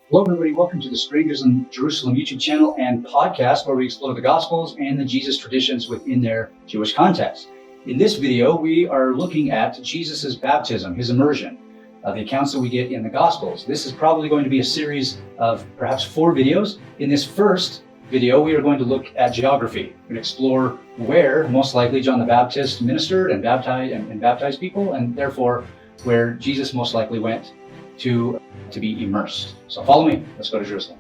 Hello, everybody. Welcome to the Strangers in Jerusalem YouTube channel and podcast, where we explore the Gospels and the Jesus traditions within their Jewish context. In this video, we are looking at Jesus' baptism, his immersion, the accounts that we get in the Gospels. This is probably going to be a series of perhaps 4 videos. In this first video, we are going to look at geography. We're going to explore where, most likely, John the Baptist ministered and baptized people, and therefore where Jesus most likely went to be immersed. So follow me. Let's go to Jerusalem.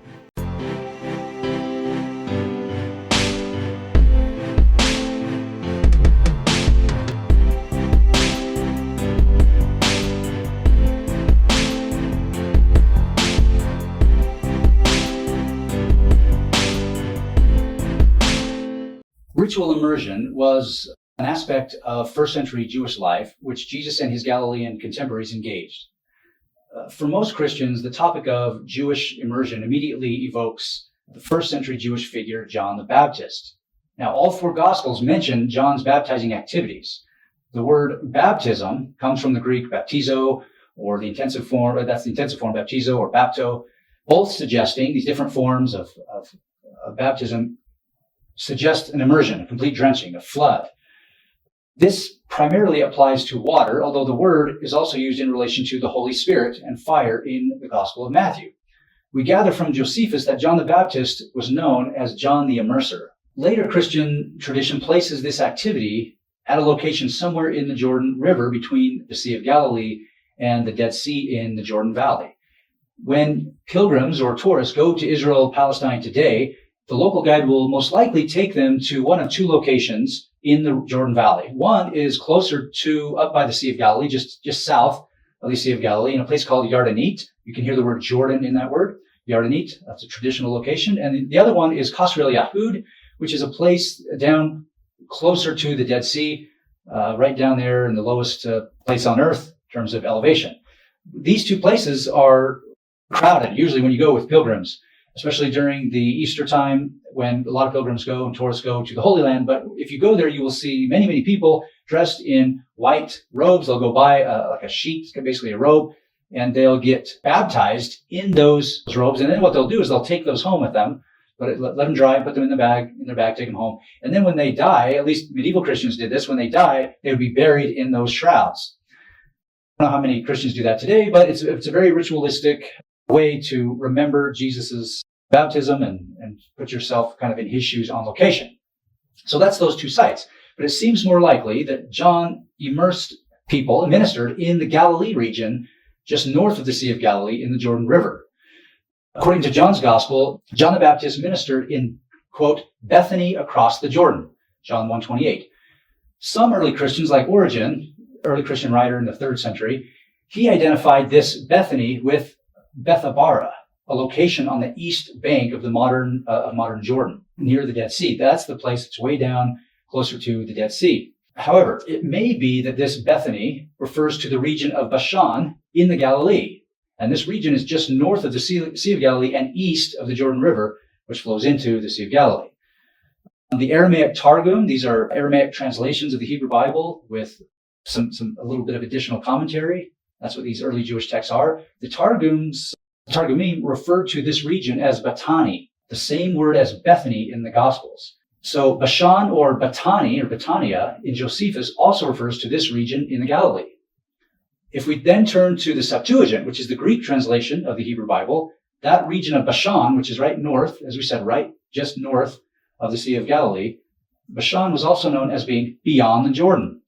Ritual immersion was an aspect of first century Jewish life which Jesus and his Galilean contemporaries engaged. For most Christians, the topic of Jewish immersion immediately evokes the first century Jewish figure, John the Baptist. Now, all 4 Gospels mention John's baptizing activities. The word baptism comes from the Greek baptizo, or the intensive form, baptizo or bapto, both suggesting these different forms of baptism suggest an immersion, a complete drenching, a flood. This primarily applies to water, although the word is also used in relation to the Holy Spirit and fire in the Gospel of Matthew. We gather from Josephus that John the Baptist was known as John the Immerser. Later Christian tradition places this activity at a location somewhere in the Jordan River between the Sea of Galilee and the Dead Sea in the Jordan Valley. When pilgrims or tourists go to Israel, Palestine today, the local guide will most likely take them to one of 2 locations in the Jordan Valley. One is closer to up by the Sea of Galilee, just south of the Sea of Galilee, in a place called Yardenit. You can hear the word Jordan in that word, Yardenit. That's a traditional location. And the other one is Qasr el Yahud, which is a place down closer to the Dead Sea, right down there in the lowest place on earth in terms of elevation. These 2 places are crowded, usually when you go with pilgrims, especially during the Easter time when a lot of pilgrims go and tourists go to the Holy Land. But if you go there, you will see many, many people dressed in white robes. They'll go by like a sheet, basically a robe, and they'll get baptized in those robes. And then what they'll do is they'll take those home with them, let them dry, put them in their bag, take them home. And then when they die, at least medieval Christians did this, when they die, they would be buried in those shrouds. I don't know how many Christians do that today, but it's a very ritualistic way to remember Jesus's baptism and put yourself kind of in his shoes on location. So that's those 2 sites. But it seems more likely that John immersed people and ministered in the Galilee region, just north of the Sea of Galilee in the Jordan River. According to John's Gospel, John the Baptist ministered in, quote, Bethany across the Jordan, John 1:28. Some early Christians, like Origen, early Christian writer in the 3rd century, he identified this Bethany with Bethabara, a location on the east bank of the modern Jordan, near the Dead Sea. That's the place that's way down closer to the Dead Sea. However, it may be that this Bethany refers to the region of Bashan in the Galilee. And this region is just north of the Sea of Galilee and east of the Jordan River, which flows into the Sea of Galilee. The Aramaic Targum, these are Aramaic translations of the Hebrew Bible with a little bit of additional commentary. That's what these early Jewish texts are. The Targumim refer to this region as Bethany, the same word as Bethany in the Gospels. So Bashan or Bethany or Betania in Josephus also refers to this region in the Galilee. If we then turn to the Septuagint, which is the Greek translation of the Hebrew Bible, that region of Bashan, which is right north, as we said, right just north of the Sea of Galilee, Bashan was also known as being beyond the Jordan.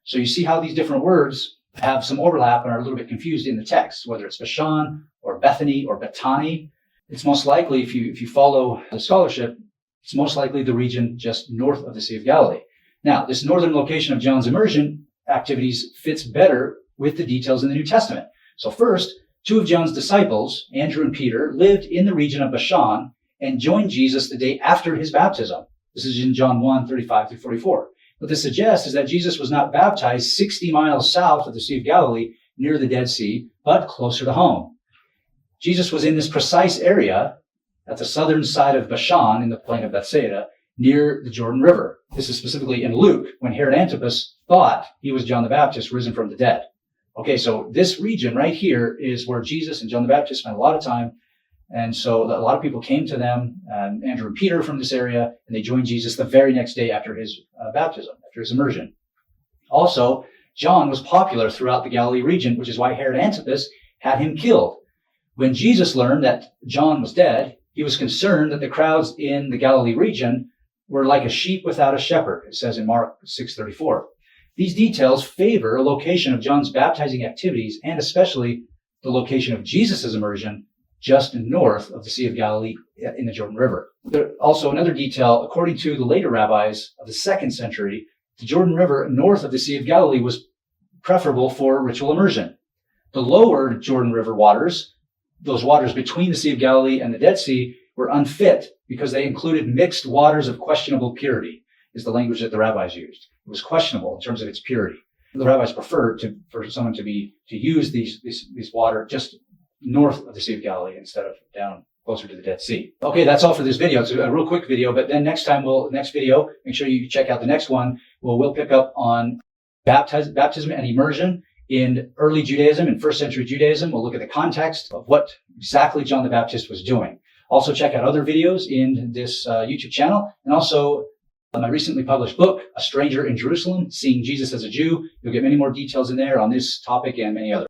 So you see how these different words have some overlap and are a little bit confused in the text, whether it's Bashan or Bethany or Bethany. It's most likely, if you follow the scholarship, it's most likely the region just north of the Sea of Galilee. Now, this northern location of John's immersion activities fits better with the details in the New Testament. So first, 2 of John's disciples, Andrew and Peter, lived in the region of Bashan and joined Jesus the day after his baptism. This is in John 1:35-44. What this suggests is that Jesus was not baptized 60 miles south of the Sea of Galilee near the Dead Sea, but closer to home. Jesus was in this precise area at the southern side of Bashan in the plain of Bethsaida, near the Jordan River. This is specifically in Luke, when Herod Antipas thought he was John the Baptist risen from the dead. Okay, so this region right here is where Jesus and John the Baptist spent a lot of time And so a lot of people came to them, Andrew and Peter from this area, and they joined Jesus the very next day after his baptism, after his immersion. Also, John was popular throughout the Galilee region, which is why Herod Antipas had him killed. When Jesus learned that John was dead, he was concerned that the crowds in the Galilee region were like a sheep without a shepherd, it says in Mark 6:34. These details favor a location of John's baptizing activities, and especially the location of Jesus' immersion just north of the Sea of Galilee in the Jordan River. Also, another detail, according to the later rabbis of the 2nd century, the Jordan River north of the Sea of Galilee was preferable for ritual immersion. The lower Jordan River waters, those waters between the Sea of Galilee and the Dead Sea, were unfit because they included mixed waters of questionable purity, is the language that the rabbis used. It was questionable in terms of its purity. The rabbis preferred for someone to use these water just north of the Sea of Galilee instead of down closer to the Dead Sea. Okay, that's all for this video. It's a real quick video, but then next video, make sure you check out the next one. We'll pick up on baptism and immersion in early Judaism, in 1st century Judaism. We'll look at the context of what exactly John the Baptist was doing. Also check out other videos in this YouTube channel, and also my recently published book, A Stranger in Jerusalem, Seeing Jesus as a Jew. You'll get many more details in there on this topic and many others.